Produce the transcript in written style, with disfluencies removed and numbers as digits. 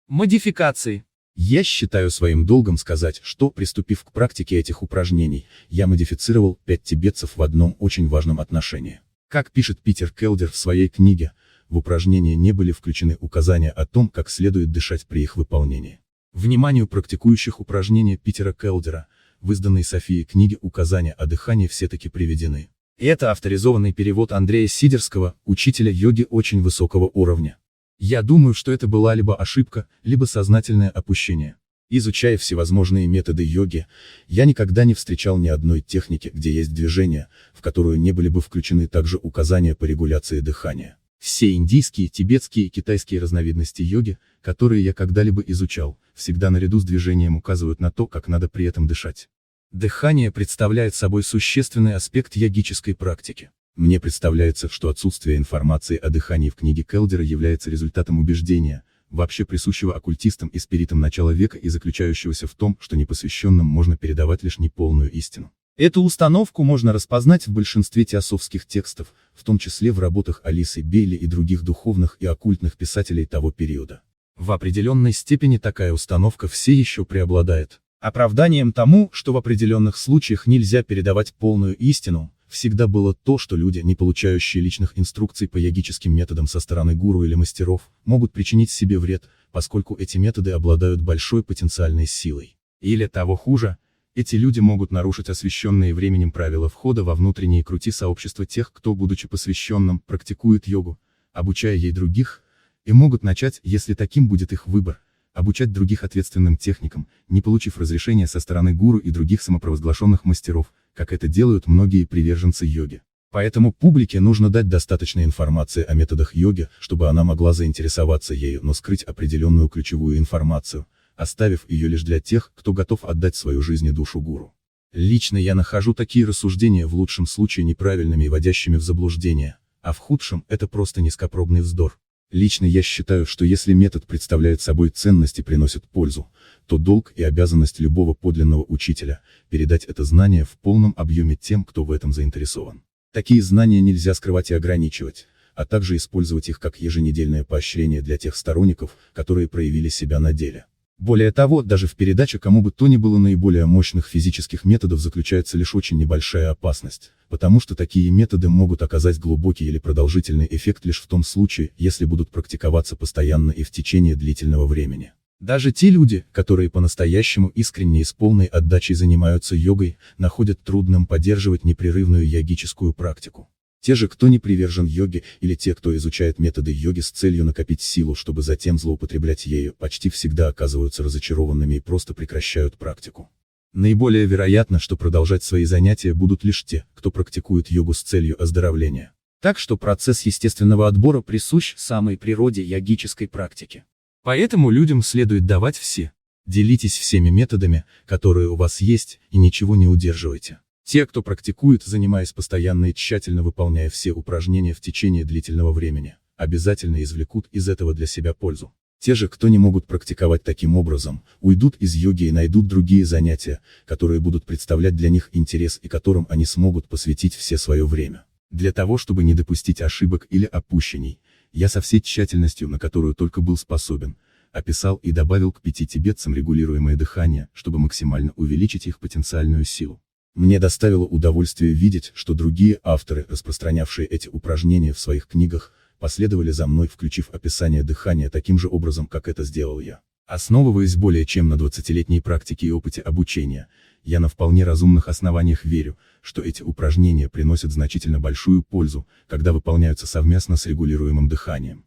Модификации. Я считаю своим долгом сказать, что, приступив к практике этих упражнений, я модифицировал 5 тибетцев в одном очень важном отношении. Как пишет Питер Келдер в своей книге, в упражнения не были включены указания о том, как следует дышать при их выполнении. Вниманию практикующих упражнения Питера Келдера, в изданной Софией книге указания о дыхании все-таки приведены. Это авторизованный перевод Андрея Сидерского, учителя йоги очень высокого уровня. Я думаю, что это была либо ошибка, либо сознательное опущение. Изучая всевозможные методы йоги, я никогда не встречал ни одной техники, где есть движение, в которую не были бы включены также указания по регуляции дыхания. Все индийские, тибетские и китайские разновидности йоги, которые я когда-либо изучал, всегда наряду с движением указывают на то, как надо при этом дышать. Дыхание представляет собой существенный аспект йогической практики. Мне представляется, что отсутствие информации о дыхании в книге Келдера является результатом убеждения, вообще присущего оккультистам и спиритам начала века и заключающегося в том, что непосвященным можно передавать лишь неполную истину. Эту установку можно распознать в большинстве теософских текстов, в том числе в работах Алисы Бейли и других духовных и оккультных писателей того периода. В определенной степени такая установка все еще преобладает. Оправданием тому, что в определенных случаях нельзя передавать полную истину, всегда было то, что люди, не получающие личных инструкций по йогическим методам со стороны гуру или мастеров, могут причинить себе вред, поскольку эти методы обладают большой потенциальной силой. Или того хуже, эти люди могут нарушить освященные временем правила входа во внутренние круги сообщества тех, кто, будучи посвященным, практикует йогу, обучая ей других, и могут начать, если таким будет их выбор, обучать других ответственным техникам, не получив разрешения со стороны гуру и других самопровозглашенных мастеров, как это делают многие приверженцы йоги. Поэтому публике нужно дать достаточно информации о методах йоги, чтобы она могла заинтересоваться ею, но скрыть определенную ключевую информацию, оставив ее лишь для тех, кто готов отдать свою жизнь и душу гуру. Лично я нахожу такие рассуждения в лучшем случае неправильными и вводящими в заблуждение, а в худшем это просто низкопробный вздор. Лично я считаю, что если метод представляет собой ценность и приносит пользу, то долг и обязанность любого подлинного учителя – передать это знание в полном объеме тем, кто в этом заинтересован. Такие знания нельзя скрывать и ограничивать, а также использовать их как еженедельное поощрение для тех сторонников, которые проявили себя на деле. Более того, даже в передаче кому бы то ни было наиболее мощных физических методов заключается лишь очень небольшая опасность, потому что такие методы могут оказать глубокий или продолжительный эффект лишь в том случае, если будут практиковаться постоянно и в течение длительного времени. Даже те люди, которые по-настоящему искренне и с полной отдачей занимаются йогой, находят трудным поддерживать непрерывную йогическую практику. Те же, кто не привержен йоге, или те, кто изучает методы йоги с целью накопить силу, чтобы затем злоупотреблять ею, почти всегда оказываются разочарованными и просто прекращают практику. Наиболее вероятно, что продолжать свои занятия будут лишь те, кто практикует йогу с целью оздоровления. Так что процесс естественного отбора присущ самой природе йогической практики. Поэтому людям следует давать все. Делитесь всеми методами, которые у вас есть, и ничего не удерживайте. Те, кто практикует, занимаясь постоянно и тщательно выполняя все упражнения в течение длительного времени, обязательно извлекут из этого для себя пользу. Те же, кто не могут практиковать таким образом, уйдут из йоги и найдут другие занятия, которые будут представлять для них интерес и которым они смогут посвятить все свое время. Для того, чтобы не допустить ошибок или опущений, я со всей тщательностью, на которую только был способен, описал и добавил к 5 тибетцам регулируемое дыхание, чтобы максимально увеличить их потенциальную силу. Мне доставило удовольствие видеть, что другие авторы, распространявшие эти упражнения в своих книгах, последовали за мной, включив описание дыхания таким же образом, как это сделал я. Основываясь более чем на 20-летней практике и опыте обучения, я на вполне разумных основаниях верю, что эти упражнения приносят значительно большую пользу, когда выполняются совместно с регулируемым дыханием.